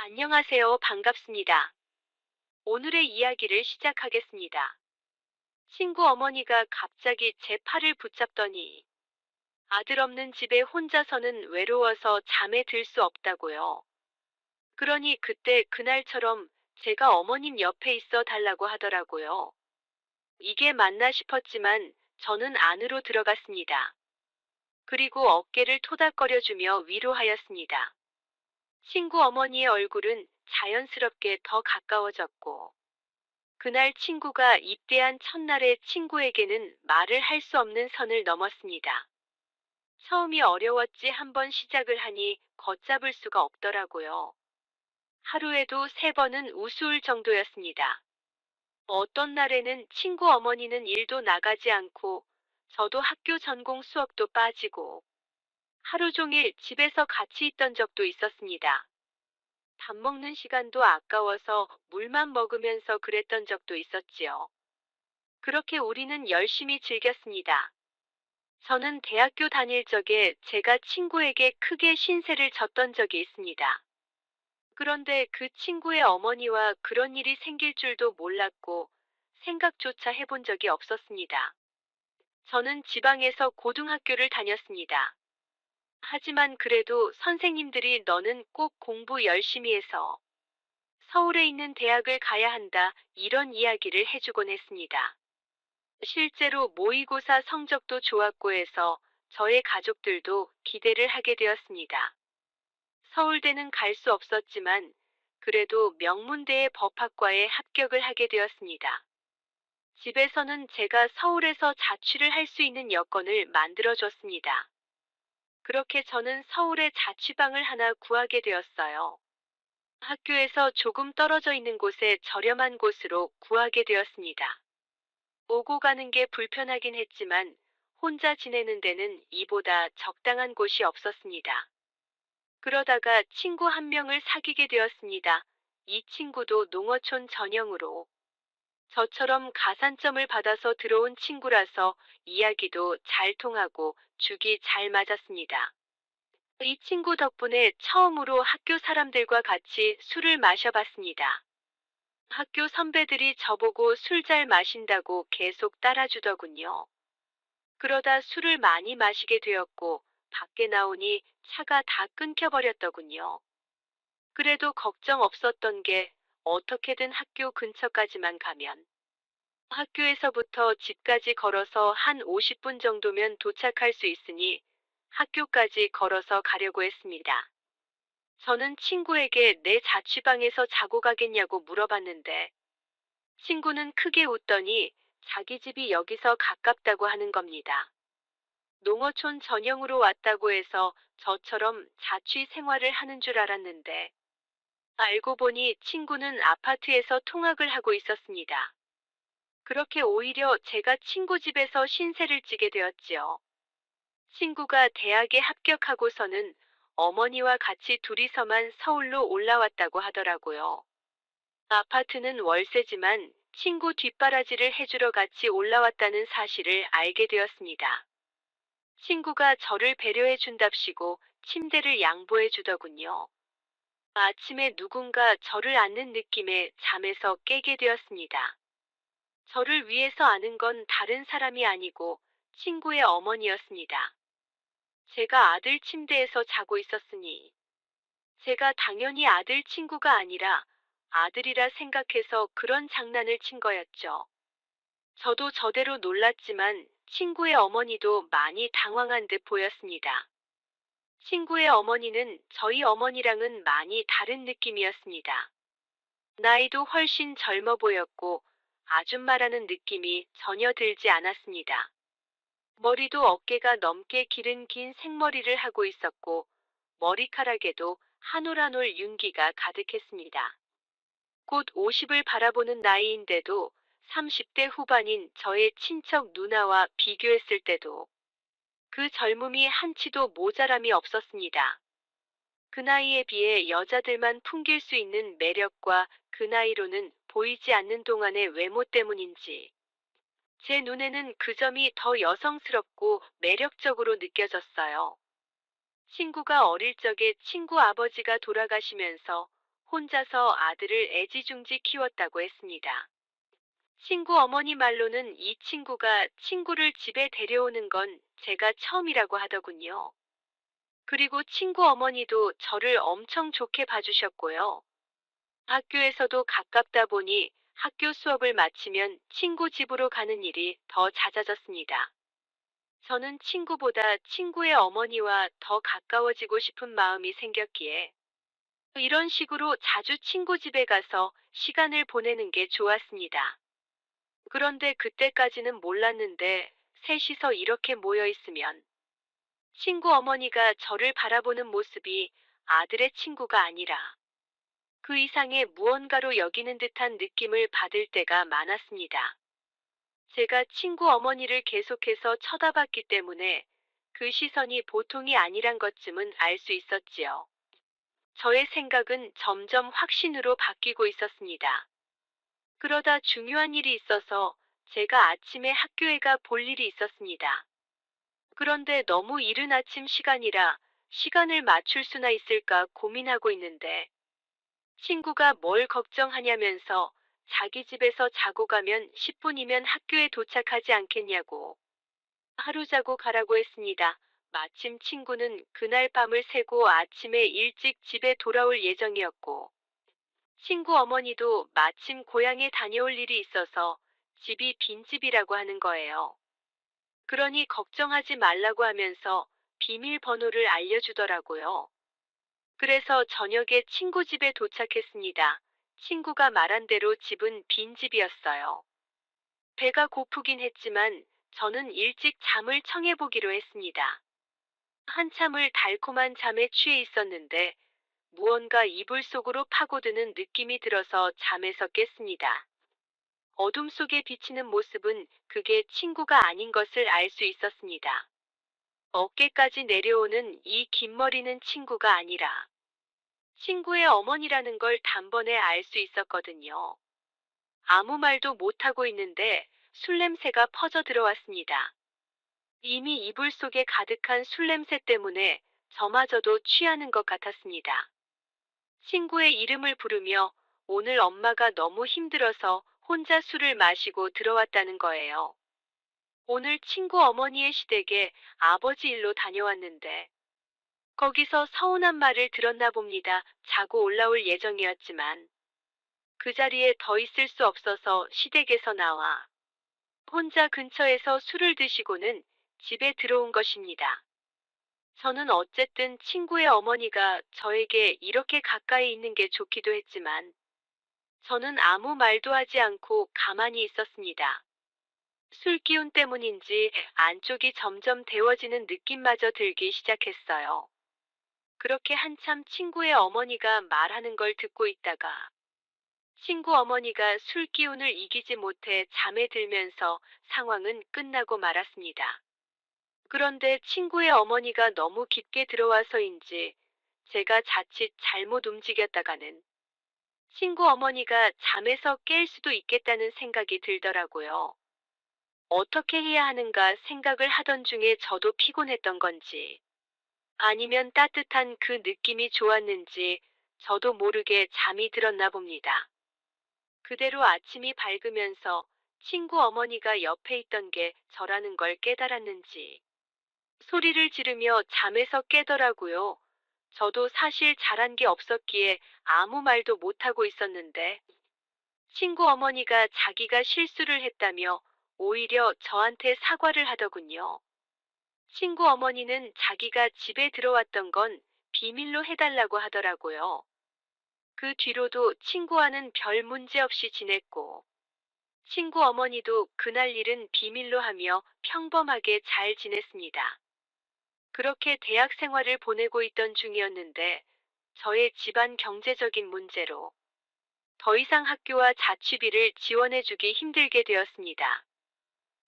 안녕하세요. 반갑습니다. 오늘의 이야기를 시작하겠습니다. 친구 어머니가 갑자기 제 팔을 붙잡더니 아들 없는 집에 혼자서는 외로워서 잠에 들 수 없다고요. 그러니 그때 그날처럼 제가 어머님 옆에 있어 달라고 하더라고요. 이게 맞나 싶었지만 저는 안으로 들어갔습니다. 그리고 어깨를 토닥거려주며 위로하였습니다. 친구 어머니의 얼굴은 자연스럽게 더 가까워졌고, 그날 친구가 입대한 첫날에 친구에게는 말을 할 수 없는 선을 넘었습니다. 처음이 어려웠지 한번 시작을 하니 걷잡을 수가 없더라고요. 하루에도 3번은 우스울 정도였습니다. 어떤 날에는 친구 어머니는 일도 나가지 않고 저도 학교 전공 수업도 빠지고 하루 종일 집에서 같이 있던 적도 있었습니다. 밥 먹는 시간도 아까워서 물만 먹으면서 그랬던 적도 있었지요. 그렇게 우리는 열심히 즐겼습니다. 저는 대학교 다닐 적에 제가 친구에게 크게 신세를 졌던 적이 있습니다. 그런데 그 친구의 어머니와 그런 일이 생길 줄도 몰랐고 생각조차 해본 적이 없었습니다. 저는 지방에서 고등학교를 다녔습니다. 하지만 그래도 선생님들이 너는 꼭 공부 열심히 해서 서울에 있는 대학을 가야 한다, 이런 이야기를 해주곤 했습니다. 실제로 모의고사 성적도 좋았고 해서 저의 가족들도 기대를 하게 되었습니다. 서울대는 갈 수 없었지만 그래도 명문대의 법학과에 합격을 하게 되었습니다. 집에서는 제가 서울에서 자취를 할 수 있는 여건을 만들어 줬습니다. 그렇게 저는 서울에 자취방을 하나 구하게 되었어요. 학교에서 조금 떨어져 있는 곳에 저렴한 곳으로 구하게 되었습니다. 오고 가는 게 불편하긴 했지만 혼자 지내는 데는 이보다 적당한 곳이 없었습니다. 그러다가 친구 한 명을 사귀게 되었습니다. 이 친구도 농어촌 전형으로 저처럼 가산점을 받아서 들어온 친구라서 이야기도 잘 통하고 죽이 잘 맞았습니다. 이 친구 덕분에 처음으로 학교 사람들과 같이 술을 마셔봤습니다. 학교 선배들이 저보고 술 잘 마신다고 계속 따라주더군요. 그러다 술을 많이 마시게 되었고, 밖에 나오니 차가 다 끊겨버렸더군요. 그래도 걱정 없었던 게 어떻게든 학교 근처까지만 가면 학교에서부터 집까지 걸어서 한 50분 정도면 도착할 수 있으니 학교까지 걸어서 가려고 했습니다. 저는 친구에게 내 자취방에서 자고 가겠냐고 물어봤는데 친구는 크게 웃더니 자기 집이 여기서 가깝다고 하는 겁니다. 농어촌 전형으로 왔다고 해서 저처럼 자취 생활을 하는 줄 알았는데 알고 보니 친구는 아파트에서 통학을 하고 있었습니다. 그렇게 오히려 제가 친구 집에서 신세를 지게 되었지요. 친구가 대학에 합격하고서는 어머니와 같이 둘이서만 서울로 올라왔다고 하더라고요. 아파트는 월세지만 친구 뒷바라지를 해주러 같이 올라왔다는 사실을 알게 되었습니다. 친구가 저를 배려해 준답시고 침대를 양보해 주더군요. 아침에 누군가 저를 안는 느낌에 잠에서 깨게 되었습니다. 저를 위해서 아는 건 다른 사람이 아니고 친구의 어머니였습니다. 제가 아들 침대에서 자고 있었으니 제가 당연히 아들 친구가 아니라 아들이라 생각해서 그런 장난을 친 거였죠. 저도 저대로 놀랐지만 친구의 어머니도 많이 당황한 듯 보였습니다. 친구의 어머니는 저희 어머니랑은 많이 다른 느낌이었습니다. 나이도 훨씬 젊어 보였고 아줌마라는 느낌이 전혀 들지 않았습니다. 머리도 어깨가 넘게 기른 긴 생머리를 하고 있었고 머리카락에도 한 올 한 올 윤기가 가득했습니다. 곧 50을 바라보는 나이인데도 30대 후반인 저의 친척 누나와 비교했을 때도 그 젊음이 한치도 모자람이 없었습니다. 그 나이에 비해 여자들만 풍길 수 있는 매력과 그 나이로는 보이지 않는 동안의 외모 때문인지 제 눈에는 그 점이 더 여성스럽고 매력적으로 느껴졌어요. 친구가 어릴 적에 친구 아버지가 돌아가시면서 혼자서 아들을 애지중지 키웠다고 했습니다. 친구 어머니 말로는 이 친구가 친구를 집에 데려오는 건 제가 처음이라고 하더군요. 그리고 친구 어머니도 저를 엄청 좋게 봐주셨고요. 학교에서도 가깝다 보니 학교 수업을 마치면 친구 집으로 가는 일이 더 잦아졌습니다. 저는 친구보다 친구의 어머니와 더 가까워지고 싶은 마음이 생겼기에 이런 식으로 자주 친구 집에 가서 시간을 보내는 게 좋았습니다. 그런데 그때까지는 몰랐는데 셋이서 이렇게 모여 있으면 친구 어머니가 저를 바라보는 모습이 아들의 친구가 아니라 그 이상의 무언가로 여기는 듯한 느낌을 받을 때가 많았습니다. 제가 친구 어머니를 계속해서 쳐다봤기 때문에 그 시선이 보통이 아니란 것쯤은 알 수 있었지요. 저의 생각은 점점 확신으로 바뀌고 있었습니다. 그러다 중요한 일이 있어서 제가 아침에 학교에 가 볼 일이 있었습니다. 그런데 너무 이른 아침 시간이라 시간을 맞출 수나 있을까 고민하고 있는데 친구가 뭘 걱정하냐면서 자기 집에서 자고 가면 10분이면 학교에 도착하지 않겠냐고 하루 자고 가라고 했습니다. 마침 친구는 그날 밤을 새고 아침에 일찍 집에 돌아올 예정이었고 친구 어머니도 마침 고향에 다녀올 일이 있어서 집이 빈집이라고 하는 거예요. 그러니 걱정하지 말라고 하면서 비밀번호를 알려주더라고요. 그래서 저녁에 친구 집에 도착했습니다. 친구가 말한 대로 집은 빈집이었어요. 배가 고프긴 했지만 저는 일찍 잠을 청해보기로 했습니다. 한참을 달콤한 잠에 취해 있었는데 무언가 이불 속으로 파고드는 느낌이 들어서 잠에서 깼습니다. 어둠 속에 비치는 모습은 그게 친구가 아닌 것을 알 수 있었습니다. 어깨까지 내려오는 이 긴 머리는 친구가 아니라 친구의 어머니라는 걸 단번에 알 수 있었거든요. 아무 말도 못하고 있는데 술 냄새가 퍼져 들어왔습니다. 이미 이불 속에 가득한 술 냄새 때문에 저마저도 취하는 것 같았습니다. 친구의 이름을 부르며 오늘 엄마가 너무 힘들어서 혼자 술을 마시고 들어왔다는 거예요. 오늘 친구 어머니의 시댁에 아버지 일로 다녀왔는데 거기서 서운한 말을 들었나 봅니다. 자고 올라올 예정이었지만 그 자리에 더 있을 수 없어서 시댁에서 나와 혼자 근처에서 술을 드시고는 집에 들어온 것입니다. 저는 어쨌든 친구의 어머니가 저에게 이렇게 가까이 있는 게 좋기도 했지만 저는 아무 말도 하지 않고 가만히 있었습니다. 술 기운 때문인지 안쪽이 점점 데워지는 느낌마저 들기 시작했어요. 그렇게 한참 친구의 어머니가 말하는 걸 듣고 있다가 친구 어머니가 술 기운을 이기지 못해 잠에 들면서 상황은 끝나고 말았습니다. 그런데 친구의 어머니가 너무 깊게 들어와서인지 제가 자칫 잘못 움직였다가는 친구 어머니가 잠에서 깰 수도 있겠다는 생각이 들더라고요. 어떻게 해야 하는가 생각을 하던 중에 저도 피곤했던 건지 아니면 따뜻한 그 느낌이 좋았는지 저도 모르게 잠이 들었나 봅니다. 그대로 아침이 밝으면서 친구 어머니가 옆에 있던 게 저라는 걸 깨달았는지 소리를 지르며 잠에서 깨더라고요. 저도 사실 잘한 게 없었기에 아무 말도 못하고 있었는데 친구 어머니가 자기가 실수를 했다며 오히려 저한테 사과를 하더군요. 친구 어머니는 자기가 집에 들어왔던 건 비밀로 해달라고 하더라고요. 그 뒤로도 친구와는 별 문제 없이 지냈고 친구 어머니도 그날 일은 비밀로 하며 평범하게 잘 지냈습니다. 그렇게 대학 생활을 보내고 있던 중이었는데 저의 집안 경제적인 문제로 더 이상 학교와 자취비를 지원해주기 힘들게 되었습니다.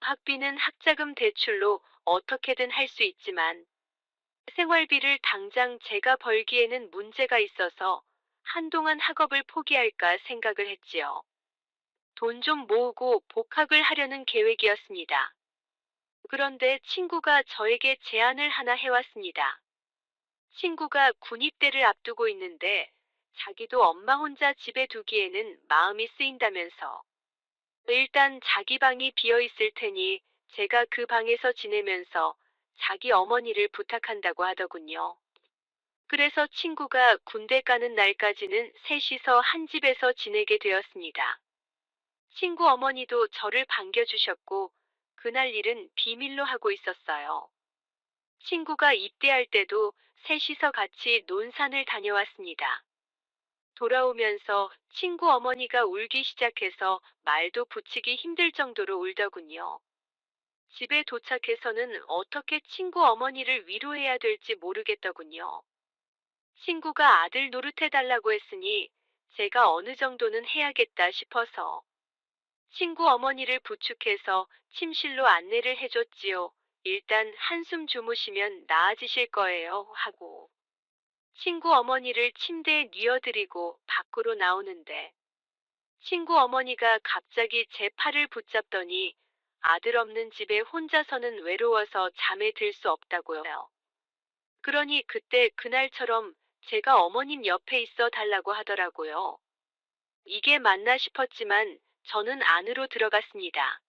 학비는 학자금 대출로 어떻게든 할 수 있지만 생활비를 당장 제가 벌기에는 문제가 있어서 한동안 학업을 포기할까 생각을 했지요. 돈 좀 모으고 복학을 하려는 계획이었습니다. 그런데 친구가 저에게 제안을 하나 해왔습니다. 친구가 군입대를 앞두고 있는데 자기도 엄마 혼자 집에 두기에는 마음이 쓰인다면서. 일단 자기 방이 비어 있을 테니 제가 그 방에서 지내면서 자기 어머니를 부탁한다고 하더군요. 그래서 친구가 군대 가는 날까지는 셋이서 한 집에서 지내게 되었습니다. 친구 어머니도 저를 반겨주셨고, 그날 일은 비밀로 하고 있었어요. 친구가 입대할 때도 셋이서 같이 논산을 다녀왔습니다. 돌아오면서 친구 어머니가 울기 시작해서 말도 붙이기 힘들 정도로 울더군요. 집에 도착해서는 어떻게 친구 어머니를 위로해야 될지 모르겠더군요. 친구가 아들 노릇해달라고 했으니 제가 어느 정도는 해야겠다 싶어서 친구 어머니를 부축해서 침실로 안내를 해줬지요. 일단 한숨 주무시면 나아지실 거예요. 하고 친구 어머니를 침대에 뉘어드리고 밖으로 나오는데 친구 어머니가 갑자기 제 팔을 붙잡더니 아들 없는 집에 혼자서는 외로워서 잠에 들 수 없다고요. 그러니 그때 그날처럼 제가 어머님 옆에 있어 달라고 하더라고요. 이게 맞나 싶었지만 저는 안으로 들어갔습니다.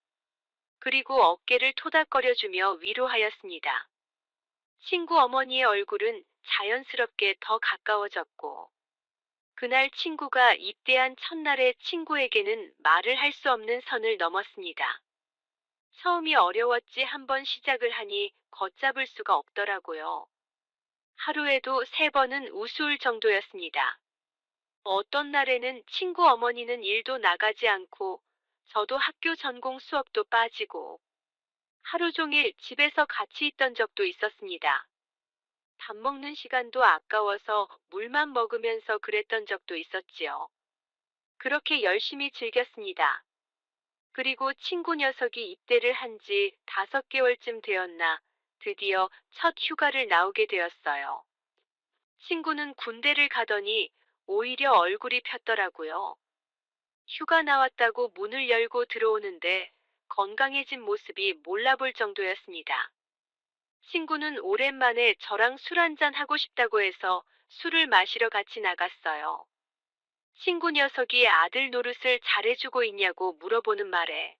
그리고 어깨를 토닥거려주며 위로하였습니다. 친구 어머니의 얼굴은 자연스럽게 더 가까워졌고, 그날 친구가 입대한 첫날에 친구에게는 말을 할 수 없는 선을 넘었습니다. 처음이 어려웠지 한번 시작을 하니 걷잡을 수가 없더라고요. 하루에도 3번은 우스울 정도였습니다. 어떤 날에는 친구 어머니는 일도 나가지 않고 저도 학교 전공 수업도 빠지고 하루 종일 집에서 같이 있던 적도 있었습니다. 밥 먹는 시간도 아까워서 물만 먹으면서 그랬던 적도 있었지요. 그렇게 열심히 즐겼습니다. 그리고 친구 녀석이 입대를 한 지 5개월쯤 되었나 드디어 첫 휴가를 나오게 되었어요. 친구는 군대를 가더니 오히려 얼굴이 폈더라고요. 휴가 나왔다고 문을 열고 들어오는데 건강해진 모습이 몰라볼 정도였습니다. 친구는 오랜만에 저랑 술 한잔 하고 싶다고 해서 술을 마시러 같이 나갔어요. 친구 녀석이 아들 노릇을 잘해주고 있냐고 물어보는 말에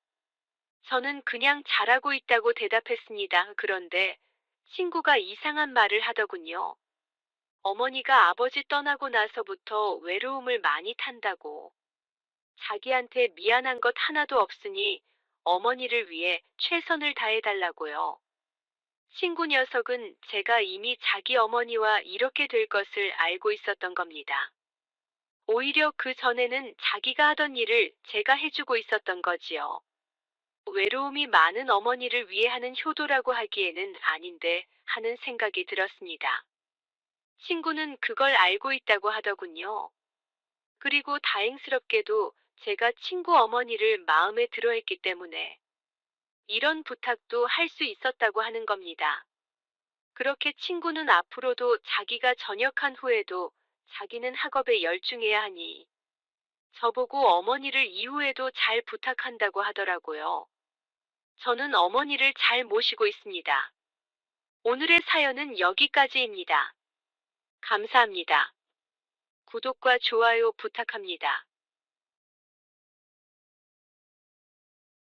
저는 그냥 잘하고 있다고 대답했습니다. 그런데 친구가 이상한 말을 하더군요. 어머니가 아버지 떠나고 나서부터 외로움을 많이 탄다고. 자기한테 미안한 것 하나도 없으니 어머니를 위해 최선을 다해달라고요. 친구 녀석은 제가 이미 자기 어머니와 이렇게 될 것을 알고 있었던 겁니다. 오히려 그 전에는 자기가 하던 일을 제가 해주고 있었던 거지요. 외로움이 많은 어머니를 위해 하는 효도라고 하기에는 아닌데 하는 생각이 들었습니다. 친구는 그걸 알고 있다고 하더군요. 그리고 다행스럽게도 제가 친구 어머니를 마음에 들어 했기 때문에 이런 부탁도 할 수 있었다고 하는 겁니다. 그렇게 친구는 앞으로도 자기가 전역한 후에도 자기는 학업에 열중해야 하니 저보고 어머니를 이후에도 잘 부탁한다고 하더라고요. 저는 어머니를 잘 모시고 있습니다. 오늘의 사연은 여기까지입니다. 감사합니다. 구독과 좋아요 부탁합니다.